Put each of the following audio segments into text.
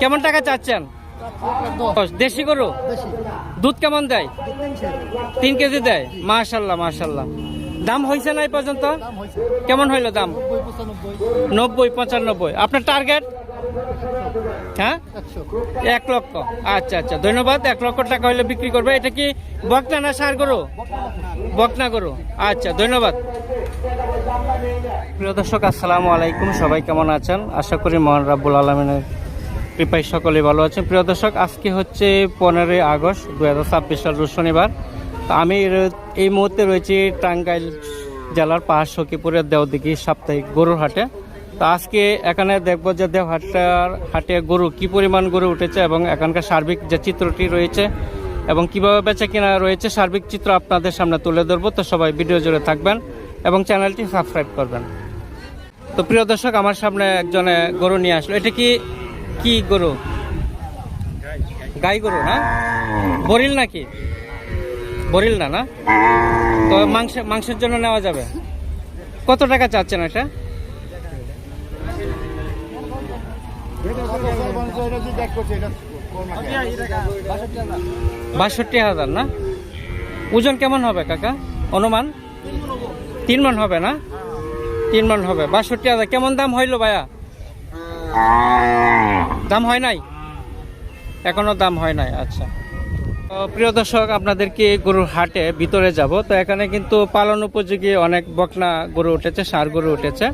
কেমন টাকা চাচ্ছেন? দেশি গরু, দুধ কেমন দেয়? 3 কেজি দেয়। মাশাল্লাহ মাশাল্লাহ। দাম হয়েছে না এই পর্যন্ত? কেমন হইলো দাম? 90 95। আপনার টার্গেট? হ্যাঁ 1 লক্ষ। আচ্ছা আচ্ছা, ধন্যবাদ। 1 লক্ষ টাকা হইলে বিক্রি করবে। এটা কি বকনা না ষাঁড় গরু? বকনা গরু। আচ্ছা, ধন্যবাদ। প্রিয় দর্শক, আসসালামু আলাইকুম। সবাই কেমন আছেন? আশা করি মহান রাব্বুল আলামিনের কৃপায় সকলেই ভালো আছেন। প্রিয় দর্শক, আজকে হচ্ছে 15 আগস্ট 2026 সাল, রোজ শনিবার। তো আমি এই মুহূর্তে রয়েছি টাঙ্গাইল জেলার পাহাড় সখীপুরের দেওদিঘি সাপ্তাহিক গরুর হাটে। তো আজকে এখানে দেখবো যে হাটে গরু কি পরিমাণ গরু উঠেছে এবং এখানকার সার্বিক যে চিত্রটি রয়েছে এবং কিভাবে বেচা কিনা রয়েছে, সার্বিক চিত্র আপনাদের সামনে তুলে ধরবো। তো সবাই ভিডিও জুড়ে থাকবেন এবং চ্যানেলটি সাবস্ক্রাইব করবেন। তো প্রিয় দর্শক, আমার সামনে একজনে গরু নিয়ে আসলো। এটা কি গরু? গাই গরু না? বরিল নাকি? বরিল না? না তো মাংসের জন্য নেওয়া যাবে। কত টাকা চাচ্ছেন এটা? 62,000 না? ওজন কেমন হবে কাকা অনুমান? 3 মণ হবে না? 3 মণ হবে। 62,000 কেমন দাম হইলো ভাইয়া? দাম হয় নাই এখনো? দাম হয় নাই। আচ্ছা, প্রিয় দর্শক, আপনাদেরকে গরুর হাটে ভিতরে যাব। তো এখানে কিন্তু পালন উপযোগী অনেক বকনা গরু উঠেছে, ষাঁড় গরু উঠেছে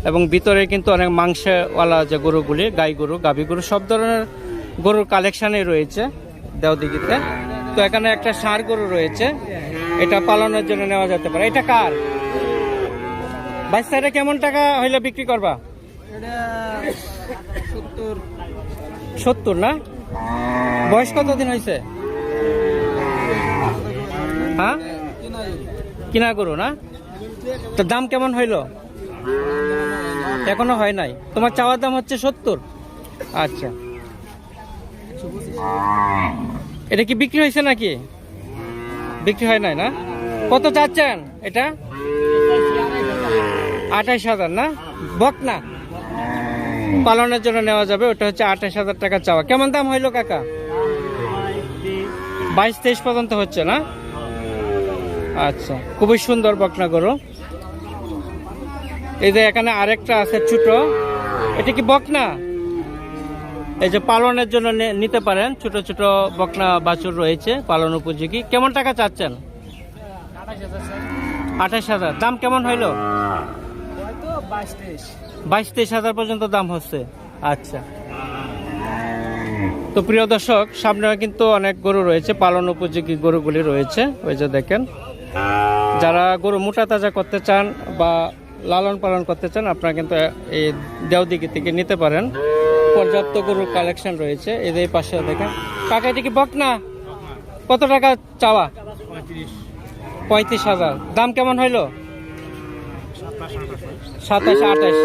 এবং ভিতরে কিন্তু অনেক মাংসওয়ালা যে গরুগুলি, গাই গরু, গাভী গরু, সব ধরনের গরুর কালেকশানই রয়েছে দেওদিঘিতে। তো এখানে একটা ষাঁড় গরু রয়েছে, এটা পালনের জন্য নেওয়া যেতে পারে। এটা কার? বাচ্চাটা কেমন টাকা হইলে বিক্রি করবা? 70 না? বয়স কতদিন হয়েছে? হ্যাঁ, কিনা গরু না? তো দাম কেমন হইলো? এখনো হয় নাই। তোমার চাওয়ার দাম হচ্ছে 70। আচ্ছা, এটা কি বিক্রি হয়েছে নাকি? বিক্রি হয় নাই না? কত চাচ্ছেন এটা? 28,000 না? বকনা পালনের জন্য নেওয়া যাবে, ওটা হচ্ছে 28,000 টাকা চাওয়া। কেমন দাম হইলো কাকা? 22-23 পর্যন্ত হচ্ছে না? আচ্ছা, খুবই সুন্দর বকনা গরু। এই যে এখানে আরেকটা আছে ছোট, এটা কি বকনা? এই যে পালনের জন্য নিতে পারেন, ছোট ছোট বকনা বাছুর রয়েছে পালন উপযোগী। কেমন টাকা চাচ্ছেন? 28,000। দাম কেমন হইলো? 22-23,000 পর্যন্ত দাম হচ্ছে। আচ্ছা, তো প্রিয় দর্শক, সামনে কিন্তু অনেক গরু রয়েছে, পালন উপযোগী গরুগুলি রয়েছে। ওই যে দেখেন, যারা গরু মোটা তাজা করতে চান বা লালন পালন করতে চান, আপনারা কিন্তু এই দেওদিঘি থেকে নিতে পারেন। পর্যাপ্ত গরুর কালেকশন রয়েছে। এই পাশে দেখেন। কাকা, এটা কি বকনা? কত টাকা চাওয়া? 35,000। দাম কেমন হইলো? 27-28।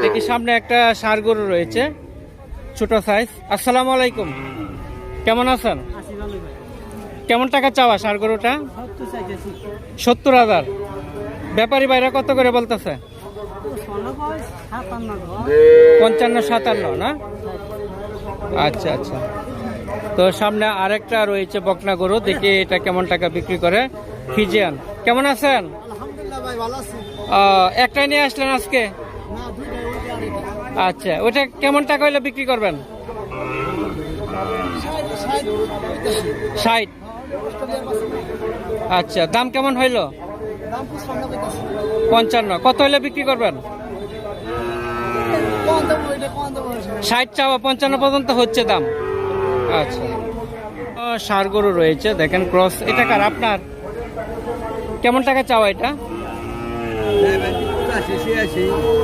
দেখি সামনে একটা ষাঁড় গরু রয়েছে, ছোট সাইজ। আসসালামু আলাইকুম, কেমন আছেন? কেমন টাকা চাওয়া ষাঁড় গরুটা? 70,000। ব্যাপারী ভাইরা কত করে বলতেছে? 55-57 না? আচ্ছা আচ্ছা, তো সামনে আরেকটা রয়েছে বকনা গরু, দেখি এটা কেমন টাকা বিক্রি করে। ফিজিয়ান, কেমন আছেন? একটাই নিয়ে আসলেন আজকে? আচ্ছা, ওটা কেমন টাকা হইলে বিক্রি করবেন? 60। আচ্ছা, দাম কেমন হইলো? 55। কত হইলে বিক্রি করবেন? 60 চাওয়া, 55 পর্যন্ত হচ্ছে দাম। আচ্ছা, ষাঁড় গরু রয়েছে, দেখেন ক্রস। এটা কার? আপনার? কেমন টাকা চাওয়া এটা?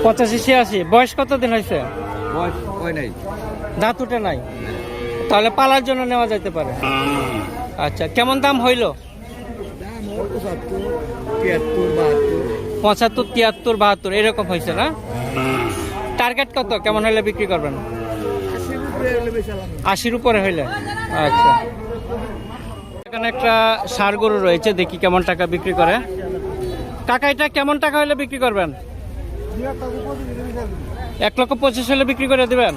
85-86। বয়স কতদিন হয়েছে? দাঁত উঠে নাই, তাহলে পালার জন্য নেওয়া যেতে পারে। আচ্ছা, কেমন দাম হইলো? 75-73-72 এরকম হয়েছে না? টার্গেট কত? কেমন হইলে বিক্রি করবেন? 80-র উপরে হইলে। আচ্ছা, এখানে একটা ষাঁড় গরু রয়েছে, দেখি কেমন টাকা বিক্রি করে। কাকা, এটা কেমন টাকা হইলে বিক্রি করবেন? 1,25,000 হলে বিক্রি করে দিবেন।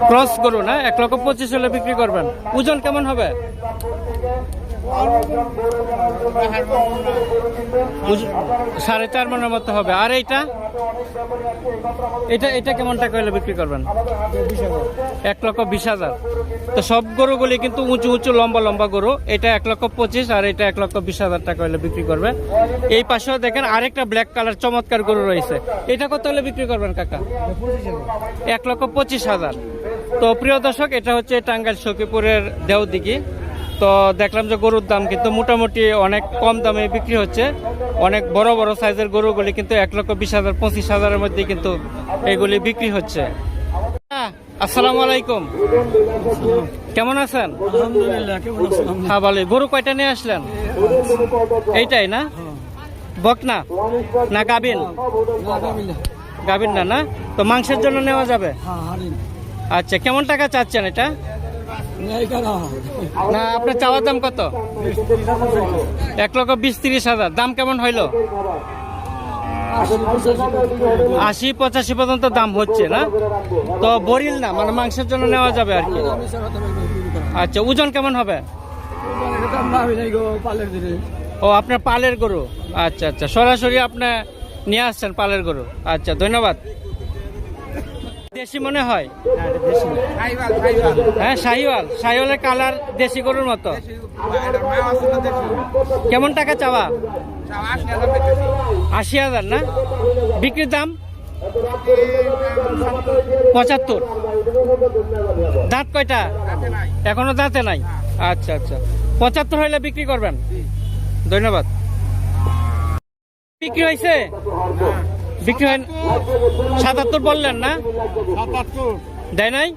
ক্রস গরু না, 1,25,000 হলে বিক্রি করবেন। ওজন কেমন হবে? ওজন 4.5 মনের মতো হবে। আর এইটা এটা কেমন টাকা হলে বিক্রি করবেন? 1,20,000। তো সব গরুগুলি কিন্তু উঁচু উঁচু লম্বা লম্বা গরু। এটা 1,25,000 আর এটা 1,20,000 টাকা হলে বিক্রি করবে। এই পাশেও দেখেন আরেকটা ব্ল্যাক কালার চমৎকার গরু রয়েছে। এটা কত হলে বিক্রি করবেন কাকা? 1,25,000। তো প্রিয় দর্শক, এটা হচ্ছে টাঙ্গাইল সখীপুরের দেওদিঘি। তো দেখলাম যে গরুর দাম কিন্তু মোটামুটি অনেক কম দামে বিক্রি হচ্ছে। অনেক বড় বড় সাইজের গরুগুলি কিন্তু 1,20,000 25,000-এর মধ্যে কিন্তু এগুলি বিক্রি হচ্ছে। আসসালামু আলাইকুম, কেমন আছেন? আলহামদুলিল্লাহ, কেমন আছেন? হ্যাঁ ভালো। গরু কয়টা নিয়ে আসলেন? এইটাই না? বকনা না গাবিন? গাবিন না, না তো মাংসের জন্য নেওয়া যাবে। আচ্ছা, কেমন টাকা চাচ্ছেন এটা? না, আপনার চাওয়ার দাম কত? 1,20,000-30,000। দাম কেমন হইলো? 80-85 পর্যন্ত দাম হচ্ছে না? তো বরিল না, মানে মাংসের জন্য নেওয়া যাবে আর কি। আচ্ছা, ওজন কেমন হবে? ও, আপনার পালের গরু। আচ্ছা আচ্ছা, সরাসরি আপনি নিয়ে আসছেন পালের গরু। আচ্ছা, ধন্যবাদ। দেশি মনে হয়? হ্যাঁ, শাহিওয়াল। শাহিওয়ালের কালার দেশি গরুর মতো। কেমন টাকা চাওয়া? 80,000 না? বিক্রির দাম 75। দাঁত কয়টা? এখনো দাঁতে নাই। আচ্ছা আচ্ছা, 75 হইলে বিক্রি করবেন। ধন্যবাদ। বিক্রি হয়েছে? বিক্রি হয় 77 বললেন না? দেয় নাই?